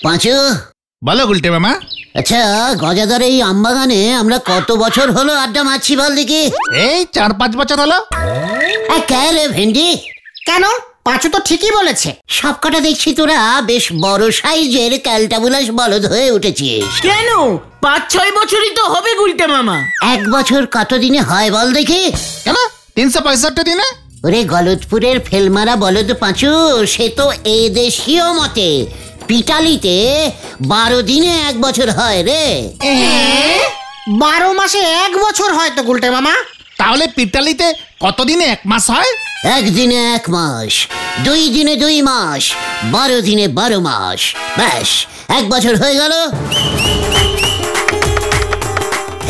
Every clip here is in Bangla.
পাঁচু, বলো গুলটে মামা। আচ্ছা গজাদার এই আমবাগানে আমরা কত বছর হলো আড্ডা মারছি বল দেখি? এই 4-5 বছর হলো। কে রে ভেন্ডি? কেন? পাঁচু তো ঠিকই বলেছে। সবকটা দেখছি তোরা বেশ বড় সাইজের ক্যালটাবুলাস বলদ হয়ে উঠেছিস। কেন? 5-6 বছরই তো হবে গুলটে মামা। 1 বছর কত দিনে হয় বল দেখি? কেন 365 দিনে? ওরে গলতপুরের ফেলমারা বলদ পাঁচু, সে তো এ দেশীয় মতে পিটালিতে 12 দিনে 1 বছর হয় রে। 12 মাসে 1 বছর হয় তো গুলটে মামা। তাহলে পিটালিতে কত দিনে 1 মাস হয়? 1 দিনে 1 মাস, 2 দিনে 2 মাস, 12 দিনে 12 মাস, ব্যাস 1 বছর হয়ে গেল।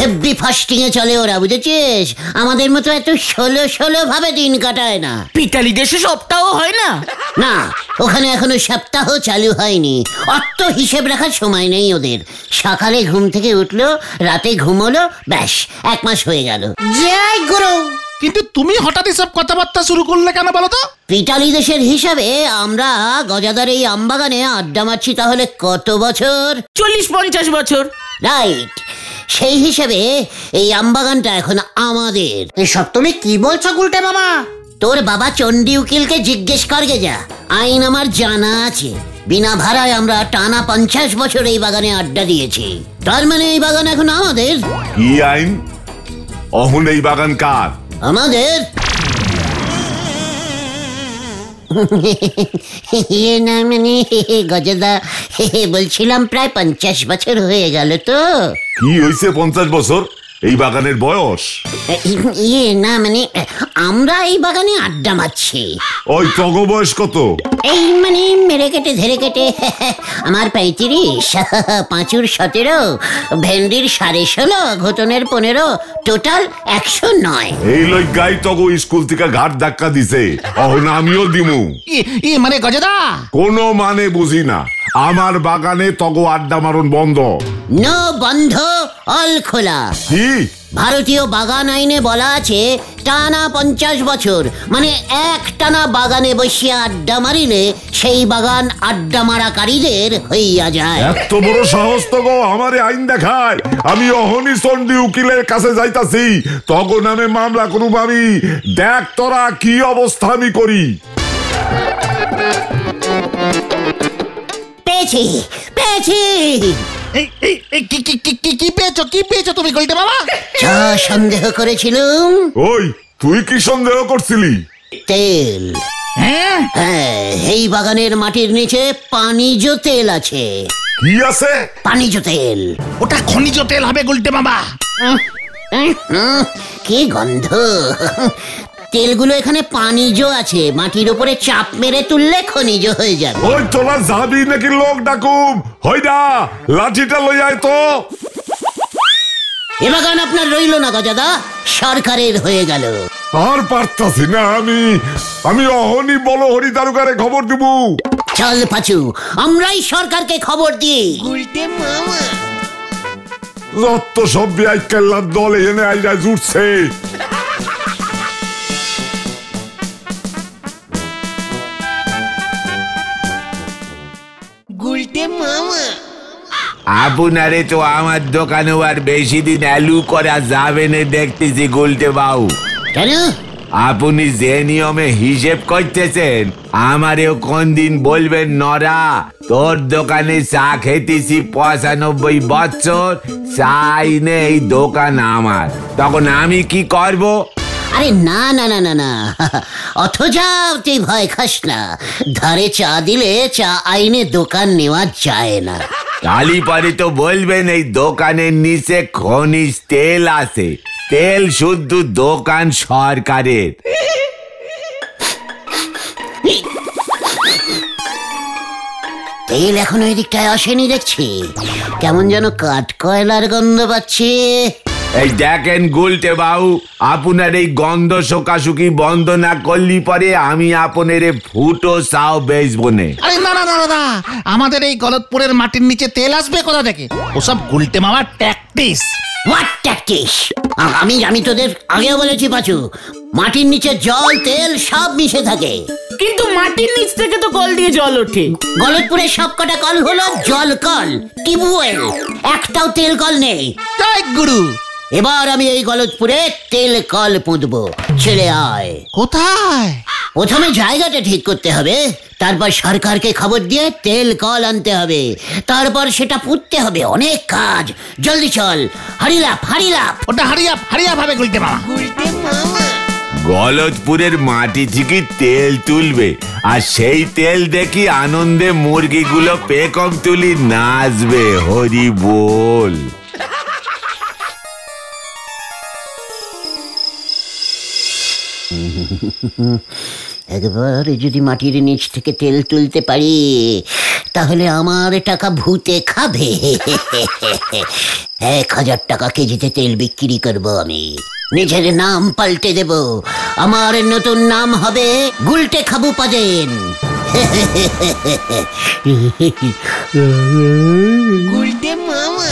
হেভি ফাস্টিং এ চলে ওরা, বুঝেছিস? আমাদের মতো এত ষোলো ভাবে দিন কাটায় না। পিটালি দেশে সপ্তাহ হয় না? না, ওখানে এখনো সপ্তাহ চালু হয়নি। অত হিসেব রাখার সময় নেই ওদের। সকালে ঘুম থেকে উঠলো, রাতে ঘুমোলো, ব্যাস 1 মাস হয়ে গেল। জয় গুরু। কিন্তু তুমি হঠাৎ এসব কথাবার্তা শুরু করলে কেন বলো তো? পিটালি দেশের হিসাবে আমরা গজাদার এই আমবাগানে আড্ডা মারছি তাহলে কত বছর? 40-50 বছর। রাইট। সেই হিসেবে এই আমবাগানটা এখন আমাদের। এসব তুমি কি বলছো গুলটে মামা? তোর বাবা চণ্ডী উকিলকে জিজ্ঞেস করগে যা, আইন আমার জানা আছে। বিনা ভাড়ায় আমরা টানা 50 বছর এই বাগানে আড্ডা দিয়েছি। তার মানে এই বাগান এখন আমাদের। কি আইন? অহন এই বাগান কার? আমাদের। না মানে গজদা, বলছিলাম প্রায় 50 বছর হয়ে গেল তো। কি হয়েছে 50 বছর? এই বাগানের বয়স? না মানে আমরা এই বাগানে আড্ডা মারছি। ওই তগ বয়স কত? এই মানে মেরে কেটে ধরে কেটে আমার 35, পাঁচুর 17, ভেন্ডির 16.5, ঘটনের 15, টোটাল 109। এই লই গাই তগ স্কুল থেকে ঘাট ধাক্কা দিছে, অহন আমিও দিমু। মানে গজদা কোনো মানে বুঝি না। আমার বাগানে তগ আড্ডা মারণ বন্ধ। নো বন্ধ, অল খোলা। কি? ভারতীয় বাগান আইনে বলা আছে টানা 50 বছর, মানে এক টানা বাগানে বসিয়া আড্ডা মারিলে সেই বাগান আড্ডা মারাকারীদের হইয়া যায়। এত বড় সাহস তগ আমারে আইন দেখায়? আমি অহনি চণ্ডী উকিলের কাছে যাইতাছি, তগ নামে মামলা করুম আমি। দেখ তোরা কি অবস্থা আমি করি। পেয়েছি পেয়েছি। কি পেয়েছো তুমি গুলটে মামা? যা সন্দেহ করেছিলুম। ওই তুই কি সন্দেহ করছিলি? তেল। হ্যাঁ, এই বাগানের মাটির নিচে পানিজ তেল আছে। কি আছে? পানিজ তেল। ওটা খনিজ তেল হবে গুলটে মামা। কি গন্ধ! তেলগুলো এখানে পানিজ আছে, মাটির উপরে চাপ মেরে তুললে খনিজ হয়ে যাবে। ওই তোলা যাবি নাকি লোক ডাকুম? হইডা লাঠিটা লই আয় তো। এ বাগান আপনার রইল না গজাদা, সরকারের হয়ে গেল। আর পারতাছি না আমি অহনি বলো হরি দারুকারে খবর দিব। চল পাচু, আমরাই সরকারকে খবর দিই। গুলটে মামা যত সব বিয়াই কেল্লার দল এনে আইরা জুটছে। গুলটে মামা আপনারে তো আমার দোকানে আর বেশি দিন আলু করা যাবে না দেখতেছি গুলটে বাবু। কেন? আপনি যে নিয়মে হিসেব করতেছেন আমারেও কোন দিন বলবেন নরা তোর দোকানে চা খেতেছি 95 বছর, চাই নেই দোকান আমার, তখন আমি কি করব? আরে না না না না না, অথচা তুই ভয় খাস না। ধারে চা দিলে চা আইনে দোকান নেওয়া যায় না। কালি পরে তো বলবেন এই দোকানের নিচে খনিজ তেল আছে, তেল শুদ্ধ দোকান সরকারের। তেল এখনো এদিকটায় আসেনি দেখছি, কেমন যেন কাঠ কয়লার গন্ধ পাচ্ছি। এই দেখেন গুলটে বাবু, আপনার এই গন্ধ শোকাশুকি বন্ধ না করলি পরে আমি আপনার ফুটো চাও বেচবো নে। আরে না না না না, আমাদের এই গলতপুরের মাটির নিচে তেল আসবে কোথা থেকে? ওসব গুলটে মামার ট্যাকটিস। What tactics? আমি তোদের আগেও বলেছি পাচু, মাটির নিচে জল তেল সব মিশে থাকে। কিন্তু মাটির নিচ থেকে তো কল দিয়ে জল ওঠে। গলতপুরের সবকটা কল হলো জল কল, টিউবওয়েল, একটাও তেল কল নেই। জয় গুরু। এবার আমি এই গলতপুরে তেল কল পুঁতবো, ছেলে আয়। কোথায়? প্রথমে জায়গাটা ঠিক করতে হবে, তারপর সরকারকে খবর দিয়ে তেল কল আনতে হবে, তারপর সেটা পুঁততে হবে। অনেক কাজ, জলদি চল, হারিলাপ হারিলাপ। ওটা হারিয়া ভাবে গুলটে মামা। গলতপুরের মাটি থেকে তেল তুলবে, আর সেই তেল দেখি আনন্দে মুরগিগুলো পেকম তুলি নাচবে। হরি বল। একবার যদি মাটির নিচ থেকে তেল তুলতে পারি তাহলে আমার টাকা ভূতে খাবে। 1000 টাকা কেজিতে তেল বিক্রি করব আমি। নিজের নাম পাল্টে দেব, আমার নতুন নাম হবে গুলটে খাবু পাজেন। গুলটে মামা।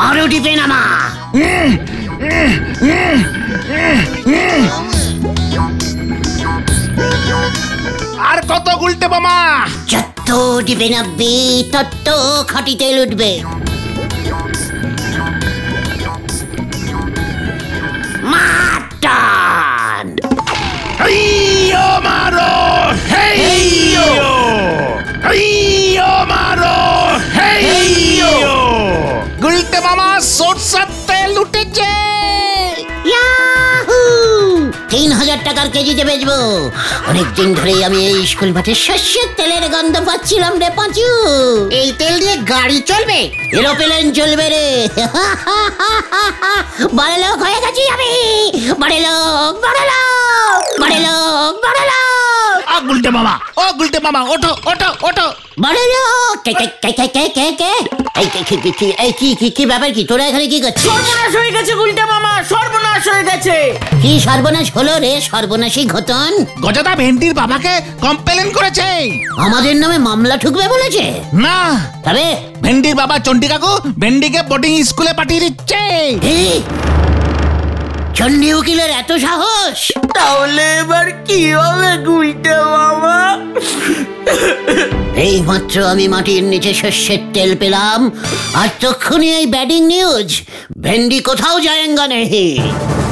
আরো টিপে নামা। আর কত গুলটে মামা? যত টিপে নামবি তত খাঁটি তেল উঠবে। মাটান হেইয়ো মারো, হেইয়ো হেইয়ো মারো, হেইয়ো। গুলটে মামা সরষের তেল উঠেছে। ইয়াহু! 3000 টাকার কেজিতে বেচবো। অনেকদিন ধরেই আমি এই স্কুল মাঠে শস্যের তেলের গন্ধ পাচ্ছিলাম রে পাঁচু। এই তেল দিয়ে গাড়ি চলবে? এরোপ্লেন চলবে রে। বড় লোক হয়ে গেছি আমি। বড় লোক, বড় লোক, বড় লোক, বড় লোক। গুলটে মামা, ও গুলটে মামা, ওঠো ওঠো ওঠো। বড় লোক। কে কে কে কে কে কে কে? কি ব্যাপার? কি তোরা এখানে কি করছিস? সর্বনাশ হয়ে গেছে গুলটে মামা, সর্বনাশ হয়ে গেছে। কি সর্বনাশ হলো রে সর্বনাশী ঘটন? গজাদা ভেন্ডির বাবাকে কমপ্লেন করেছে। আমাদের নামে মামলা ঠুকবে বলেছে? না, তবে ভেন্ডির বাবা চন্ডী কাকু ভেন্ডিকে বোর্ডিং স্কুলে পাঠিয়ে দিচ্ছে। চন্ডী উকিলের এত সাহস? তাহলে এবার কি হবে গুলটে মামা? এই মাত্র আমি মাটির নিচে শস্যের তেল পেলাম, আর তক্ষুনি এই ব্যাডিং নিউজ, ভেন্ডি কোথাও যায়ঙ্গা নেই।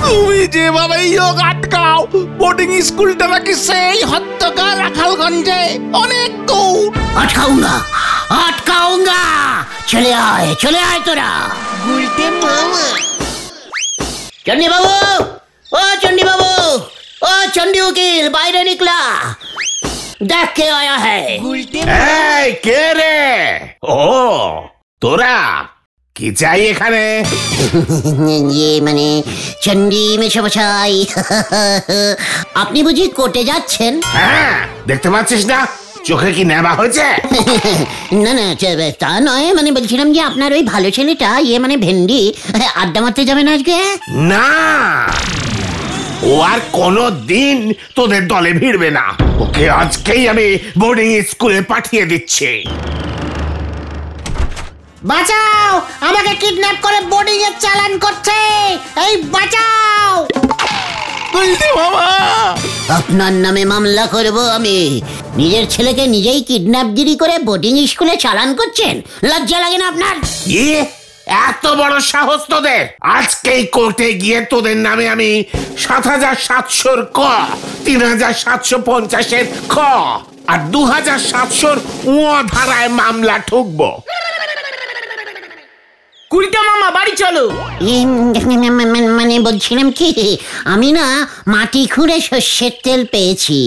তুমি যেভাবে যোগ আটকাও, বোর্ডিং স্কুলটা নাকি সেই হত্যকা রাখালগঞ্জে অনেক দূর। আটকাউঙ্গা, আটকাউঙ্গা। চলে আয় তোরা। গুলটে মামা। চন্ডী বাবু, ও চন্ডী বাবু, ও চন্ডী উকিল, বাইরে নিকলা। দেখ কে আয়া হ্যায়। এই কে রে? ও তোরা কি চাই এখানে? ইয়ে মানে চন্ডী মেশামশাই, আপনি বুঝি কোর্টে যাচ্ছেন? হ্যাঁ, দেখতে পাচ্ছিস না চোখে কি নেবা হয়েছে? না না, তা নয়, মানে বলছিলাম যে আপনার ওই ভালো ছেলেটা, ইয়ে মানে ভেন্ডি, আড্ডা মারতে যাবেন আজকে? না, ও আর কোনো দিন তোদের দলে ভিড়বে না। ওকে আজকেই আমি বোর্ডিং স্কুলে পাঠিয়ে দিচ্ছি। বাঁচাও, আমাকে কিডন্যাপ করে বোর্ডিং এ চালান করছে। এই বাঁচাও। গুলটে মামা, আপনার নামে মামলা করব আমি। নিজের ছেলেকে নিজেই কিডন্যাপগিরি করে বোর্ডিং স্কুলে চালান করছেন, লজ্জা লাগে না আপনার? এত বড় সাহস তোদের! আজকেই কোর্টে গিয়ে তোদের নামে আমি ৭৭০০ ক, ৩৭৫০ খ আর ২৭০০ ও ধারায় মামলা ঠুকবো। গুলটে মামা বাড়ি চলো। মানে বলছিলাম কি, আমি না মাটি খুঁড়ে শস্যের তেল পেয়েছি।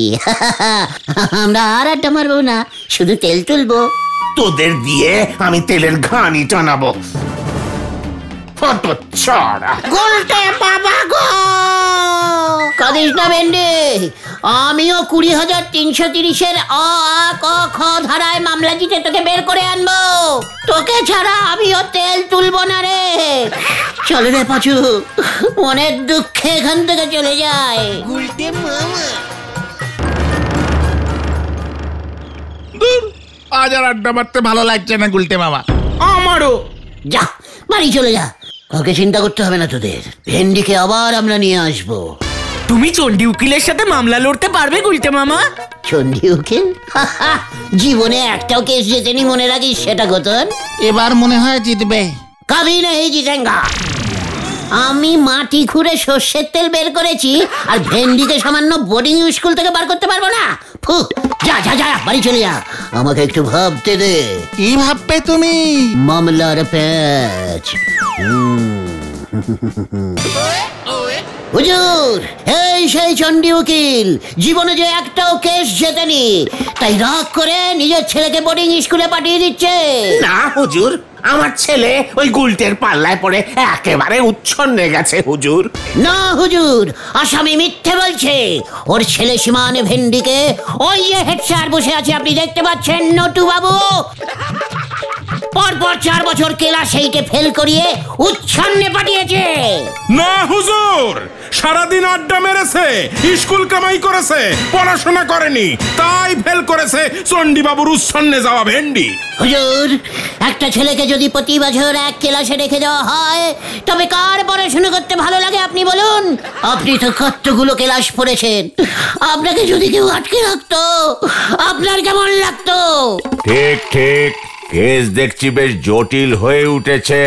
আমরা আর আড্ডা মারবো না, শুধু তেল তুলবো। তোদের দিয়ে আমি তেলের ঘানি টানাবো। গুলটে বাবা গো, কাঁদিস না ভেন্ডি, আমিও ২০,৩৩০-এর অ আ ক খ ধারায় মামলা জিতে তোকে বের করে আনবো। তোকে ছাড়া আমিও তেল তুলবো না রে। চলে রে পাঁচু, মনের দুঃখে এখান থেকে চলে যায়। গুলটে মামা। আজ আর আড্ডা মারতে ভালো লাগছে না গুলটে মামা। আমারও। যা বাড়ি চলে যা, ওকে চিন্তা করতে হবে না তোদের, ভেন্ডিকে আবার আমরা নিয়ে আসবো। তুমি চণ্ডী উকিলের সাথে মামলা লড়তে পারবে গুলটে মামা? চণ্ডী উকিল? জীবনে একটাও কেস জেতেনি, মনে রাখিস সেটা গোতন। এবার মনে হয় জিতবে। কবি নেই জিতেঙ্গা। আমি মাটি খুঁড়ে সর্ষের তেল বের করেছি, আর ভেন্ডিকে সামান্য বোর্ডিং স্কুল থেকে বার করতে পারবো না? ফু, যা যা যা, বাড়ি চলে যা, আমাকে একটু ভাবতে দে। কি ভাববে তুমি? মামলার প্যাচ। হুজুর, এই সেই চণ্ডী উকিল, জীবনে যে একটাও কেস জেতেনি, তাই রাগ করে নিজের ছেলেকে বোর্ডিং স্কুলে পাঠিয়ে দিচ্ছে। না হুজুর, আমার ছেলে ওই গুলটের পাল্লায় পড়ে একেবারে উচ্ছন্নে গেছে হুজুর। না হুজুর, আসামি মিথ্যে বলছে। ওর ছেলে সীমানে ভেন্ডিকে ওই যে হেড স্যার বসে আছে আপনি দেখতে পাচ্ছেন, নটু বাবু, পরপর 4 বছর ক্লাস 8-এ ফেল করিয়ে উচ্ছন্নে পাঠিয়েছে। না হুজুর, সারাদিন আড্ডা মেরেছে, স্কুল কামাই করেছে, পড়াশোনা করেনি, তাই ফেল করেছে চণ্ডীবাবুর উচ্ছন্নে যাওয়া ভেন্ডি। হুজুর, একটা ছেলেকে যদি প্রতি বছর এক ক্লাসে রেখে দেওয়া হয়, তবে কার পড়াশোনা করতে ভালো লাগে আপনি বলুন? আপনি তো কতগুলো ক্লাস পড়েছেন, আপনাকে যদি কেউ আটকে রাখতো আপনার কেমন লাগতো? ঠিক ঠিক, কেস দেখছি বেশ জটিল হয়ে উঠেছে।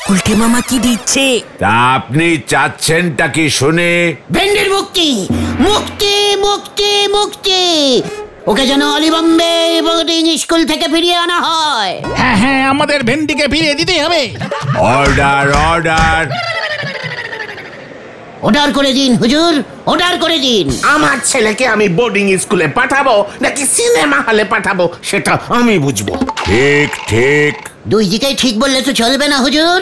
গুলটে মামা কি দিচ্ছে? তা আপনি চাচ্ছেনটা কি শুনে? ভেন্ডির মুক্তি, মুক্তি, মুক্তি, মুক্তি। ওকে যেন অলিবম্বে বোর্ডিং স্কুল থেকে ফিরিয়ে আনা হয়। হ্যাঁ হ্যাঁ, আমাদের ভেন্ডিকে ফিরিয়ে দিতেই হবে। Order order. অর্ডার করে দিন হুজুর, অর্ডার করে দিন। আমার ছেলেকে আমি বোর্ডিং স্কুলে পাঠাবো নাকি সিনেমা হলে পাঠাবো সেটা আমি বুঝবো। ঠিক ঠিক, দুই দিকেই ঠিক বললে তো চলবে না হুজুর।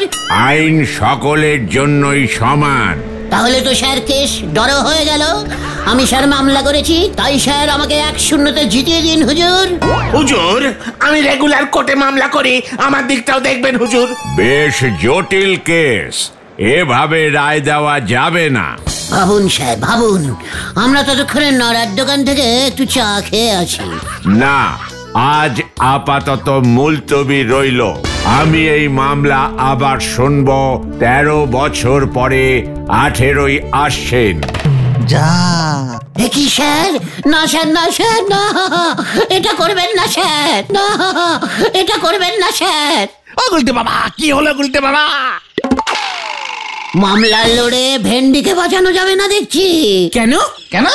আইন সকলের জন্যই সমান। তাহলে তো স্যার কেস ডর হয়ে গেল। আমি স্যার মামলা করেছি, তাই স্যার আমাকে 1-0-তে জিতিয়ে দিন হুজুর। হুজুর, আমি রেগুলার কোর্টে মামলা করি, আমার দিকটাও দেখবেন হুজুর। বেশ জটিল কেস, এভাবে রায় দেওয়া যাবে না। ভাবুন স্যার, ভাবুন। আমরা ততক্ষণে নড়ার দোকান থেকে একটু চা খেয়ে আছি। না, আজ আপাতত মুলতবি রইল। আমি এই মামলা আবার শুনব 13 বছর পরে 18ই আশ্বিন। যা দেখি স্যার, না স্যার, না স্যার, না, এটা করবেন না স্যার, না, এটা করবেন না স্যার। ও গুলটে বাবা, কি হলো গুলটে বাবা? মামলা লড়ে ভেন্ডিকে বাঁচানো যাবে না দেখছি। কেন? কেন?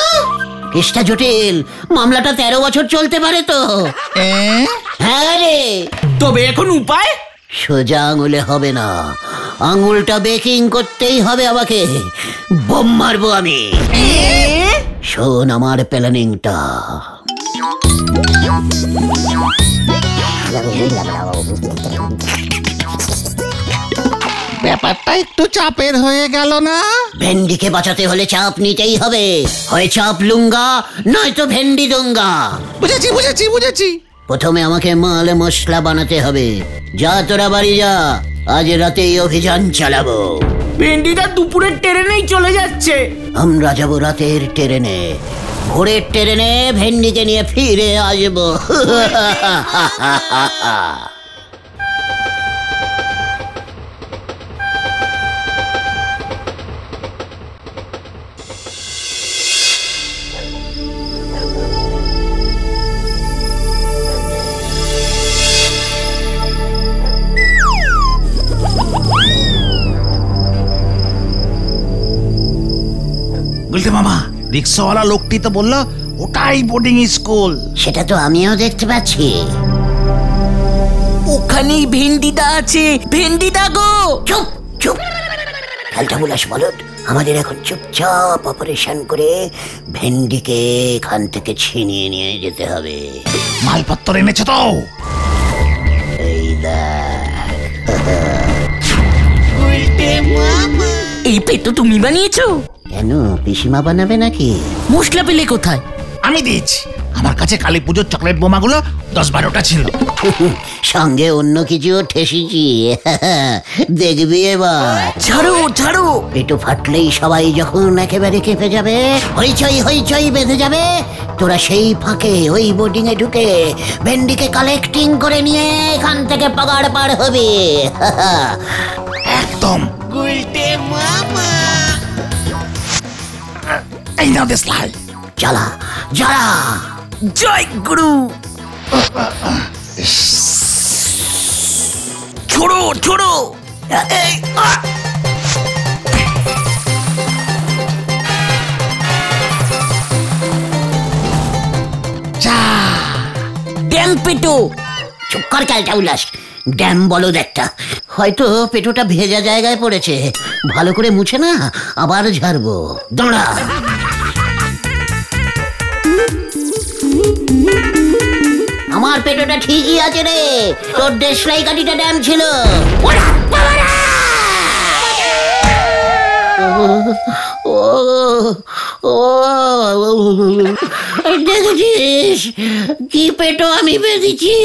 কেসটা জটিল, মামলাটা 13 বছর চলতে পারে তো। হ্যাঁ রে। তবে এখন উপায়? সোজা আঙুলে হবে না, আঙুলটা বেকিং করতেই হবে আমাকে। বোম মারবো আমি। শোন আমার প্ল্যানিংটা। ব্যাপারটা একটু চাপের হয়ে গেল না? ভেন্ডিকে বাঁচাতে হলে চাপ নিতেই হবে, হয় চাপ লুঙ্গা নয়তো ভেন্ডি দুঙ্গা। বুঝেছি বুঝেছি বুঝেছি। প্রথমে আমাকে মাল মশলা বানাতে হবে। যা তোরা বাড়ি যা, আজ রাতেই অভিযান চালাবো। ভেন্ডিটা দুপুরের ট্রেনেই চলে যাচ্ছে। আমরা যাবো রাতের ট্রেনে, ভোরের ট্রেনে ভেন্ডিকে নিয়ে ফিরে আসবো। গুলটে মামা, রিক্সাওয়ালা লোকটি তো বললো ওটাই বোর্ডিং স্কুল। সেটা তো আমিও দেখতে পাচ্ছি। ওখানেই ভেন্ডিদা আছে। ভেন্ডিদা গো! চুপ চুপ, খেলটা বুলাস বলদ। আমাদের এখন চুপচাপ অপারেশন করে ভেন্ডিকে এখান থেকে ছিনিয়ে নিয়ে যেতে হবে। মালপত্র এনেছো তো? এই দেখ। এই পেটো তুমি বানিয়েছো? কেন, পিসিমা বানাবে নাকি? মশলা পেলে কোথায়? আমি দিয়েছি। আমার কাছে কালী পুজোর চকলেট বোমাগুলো 10-12টা ছিল। সঙ্গে অন্য কিছুও ঠেসেছি। দেখবি এবার। ছাড়ো ছাড়ো। পেটো ফাটলেই সবাই যখন একেবারে কেঁপে যাবে, হইচই হইচই বেঁধে যাবে, তোরা সেই ফাঁকে ওই বোর্ডিং এ ঢুকে ভেন্ডিকে কালেক্টিং করে নিয়ে এখান থেকে পাগাড় পার হবে। একদম। এই নাও দেশলাই। জ্বালা জ্বালা। জয় গুরু। ছোড়ো ছোড়ো। এই, ড্যাম পেটো। চুপ কর ক্যালটা উল্লাস। ড্যাম বলদ একটা। হয়তো পেটোটা ভেজা জায়গায় পড়েছে, ভালো করে মুছে না আবার ঝাড়বো। দাঁড়া। আমার পেটোটা ঠিকই আছে রে, তোর দেশলাই কাঠিটা ড্যাম ছিল। দেখেছিস কি পেটো আমি বেঁধেছি,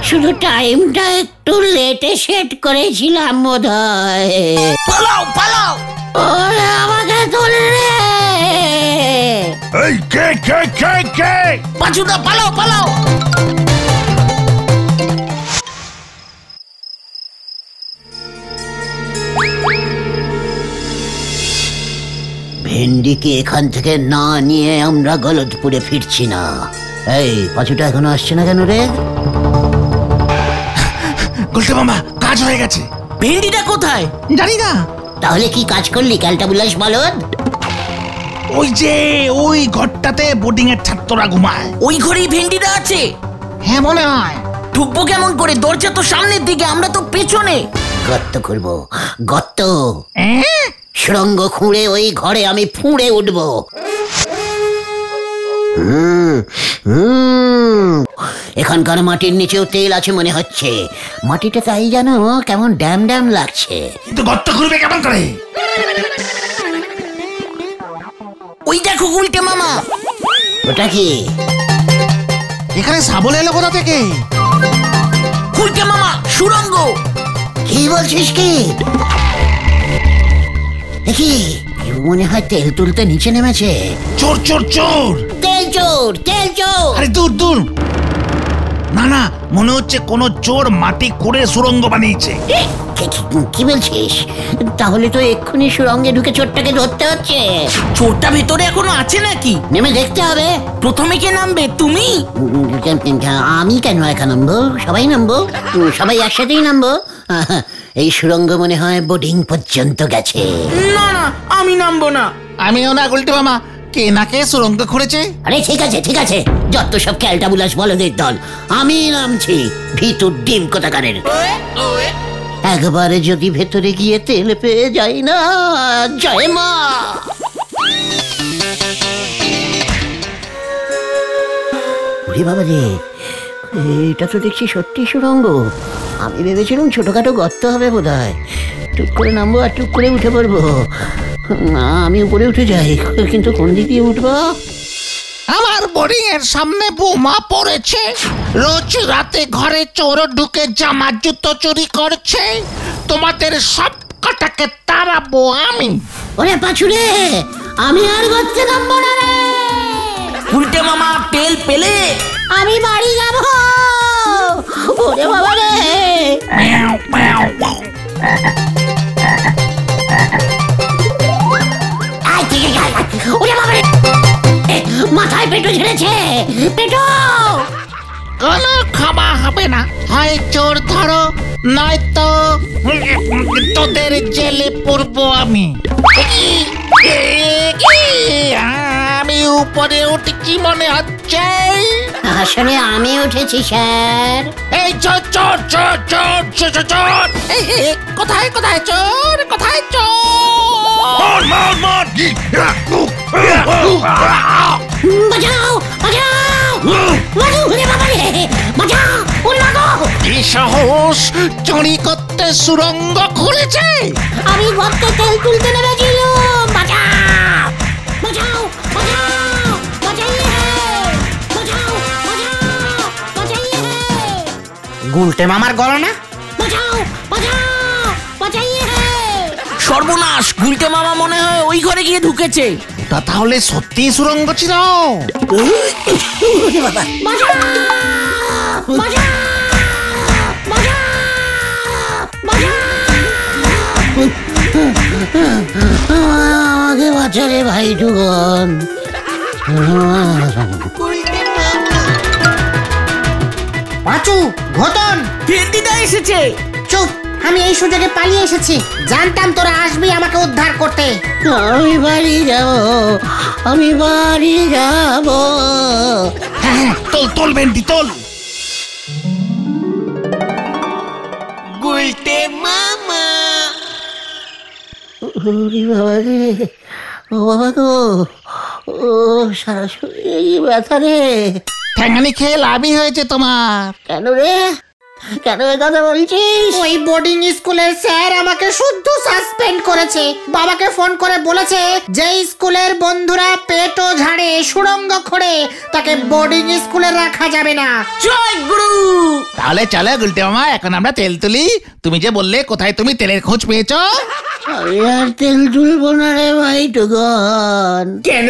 শুধু টাইমটা একটু লেটে সেট করেছিলাম বোধহয়। পালাও পালাও। ওরে আমাকে তোলে রে। এই কে কে কে কে? পাঁচুদা পালাও পালাও। ভেন্ডিকে এখান থেকে না নিয়ে আমরা গলতপুরে ফিরছি না। এই পাঁচুটা এখনো আসছে না কেন রে? গুলটে মামা, কাজ হয়ে গেছে। ভেন্ডিটা কোথায়? জানি না। তাহলে কি কাজ করলি ক্যালটা বুলাস বলদ? ওই যে ওই ঘরটাতে বোর্ডিং এর ছাত্ররা ঘুমায়। ওই ঘরেই ভেন্ডিটা আছে? হ্যাঁ মনে হয়। ঢুকবো কেমন করে? দরজা তো সামনের দিকে, আমরা তো পেছনে। গর্ত করবো, গর্ত। সুড়ঙ্গ খুঁড়ে ওই ঘরে আমি ফুঁড়ে উঠবো। এখানকার মাটির নিচেও তেল আছে মনে হচ্ছে। মাটিটা তাই জানো কেমন ড্যাম ড্যাম লাগছে। কিন্তু গর্ত খুঁড়বে কেমন করে? ওই দেখো গুলটে মামা। ওটা কি? এখানে সাবল এলো কোথা থেকে? গুলটে মামা, সুড়ঙ্গ। কি বলছিস কি? দেখি মনে হয় তেল তুলতে নিচে নেমেছে। চোর চোর চোর। তেল চোর, তেল চোর। আরে দূর দূর। না না, মনে হচ্ছে কোন চোর মাটি খুঁড়ে সুড়ঙ্গ বানিয়েছে। কি বলছিস? তাহলে তো এক্ষুনি সুড়ঙ্গে ঢুকে চোরটাকে ধরতে হচ্ছে। চোরটা ভেতরে এখনো আছে নাকি? নেমে দেখতে হবে। প্রথমে কে নামবে, তুমি? আমি কেন একা নামবো? সবাই নামবো, সবাই একসাথেই নামবো। এই সুড়ঙ্গ মনে হয় বোর্ডিং পর্যন্ত গেছে। না না, আমি নামবো না। আমিও না গুলটে মামা। কে না কে সুড়ঙ্গ খুঁড়েছে? আরে ঠিক আছে ঠিক আছে, যত সব ক্যালটা বুলাস বলদের দল। আমি নামছি, ভিতর ডিম কোথাকারের। একবারে যদি ভেতরে গিয়ে তেল পেয়ে যাই না। জয় মা। ওরে বাবা রে, এটা তো দেখছি সত্যি সুড়ঙ্গ। আমি ভেবেছিলাম ছোটখাটো গর্ত হবে বোধহয়। টুক করে নামবো আর টুক করে উঠে পড়বো। না, আমি উপরে উঠে যাই, কিন্তু কোন দিক দিয়ে উঠবো? আমার বোর্ডিং এর সামনে বোমা পড়েছে। রোজ রাতে ঘরে চোর ঢুকে জামা জুতো চুরি করছে। তোমাদের সব কটাকে তাড়াবো আমি। ওরে পাছুরে, আমি আর গর্তে নামবো না রে। গুলটে মামা, তেল পেলে? আমি বাড়ি যাবো। ওরে বাবা রে। ওরে বাবা রে, মাথায় পেটো ঝেড়েছে। পেটো কোনো ক্ষমা হবে না। হয় চোর ধরো, নয়তো তোদের জেলে পড়বো আমি। আমি উপরে উঠে কি মনে হচ্ছে? আসলে আমি উঠেছি স্যার। এই চোর চোর চোর চোর চোর চোর। কোথায় কোথায় চোর? কোথায় চোর? মার মার। বাঁচাও বাঁচাও বাঁচাও। ওরে বাবা রে, বাঁচাও। ওরে বাবা, কি সাহস! চুরি করতে সুড়ঙ্গ খুঁড়েছে। আমি গর্তে তেল তুলতে নেমেছিলাম। বাঁচাও বাঁচাও বাঁচাও। বাঁচাইয়ে বাঁচাও বাঁচাও বাঁচাইয়ে। গুলটে মামার গলা না? বাঁচাও বাঁচাও বাঁচাইয়ে। সর্বনাশ, গুলটে মামা মনে হয় ওই ঘরে গিয়ে ঢুকেছে। তা তাহলে সত্যি সুড়ঙ্গ ছিল। ওরে বাবা, বাঁচাও বাঁচাও বাঁচাও বাঁচাও। আমাকে বাঁচা রে ভাই টুকন। পাঁচু, ঘটন, ফেলদিদা এসেছে। চুপ, আমি এই সুযোগে পালিয়ে এসেছি। জানতাম তোরা আসবি আমাকে উদ্ধার করতে। আমি বাড়ি যাব, আমি বাড়ি যাব। হ্যাঁ, তোল তোল ভেন্ডি তোল। গুলটে মামা। ওরে বাবা রে, ও বাবা গো, ও সারা শরীরে ব্যথা রে। ঠ্যাঙানি খেয়ে লাভই হয়েছে তোমার। কেন রে, কেন এ কথা বলছিস? ওই বোর্ডিং স্কুলের স্যার আমাকে শুদ্ধ সাসপেন্ড করেছে। বাবাকে ফোন করে বলেছে যে স্কুলের বন্ধুরা পেটও ঝাড়ে, সুড়ঙ্গ খোঁড়ে, তাকে বোর্ডিং স্কুলে রাখা যাবে না। জয় গুরু। তাহলে চলো গুলটে মামা, এখন আমরা তেল তুলি। তুমি যে বললে কোথায় তুমি তেলের খোঁজ পেয়েছো? আমি আর তেল তুলবো না রে ভাই টুকন। কেন?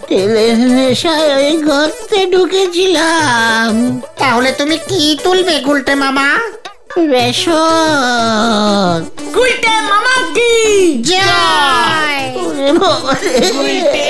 তেলের নেশায় ওই গর্তে ঢুকেছিলাম। তাহলে তুমি কি তুলবে গুলটে মামা? রেশন। গুলটে মামা কি জয়। ওরে বাবা রে। গুলটে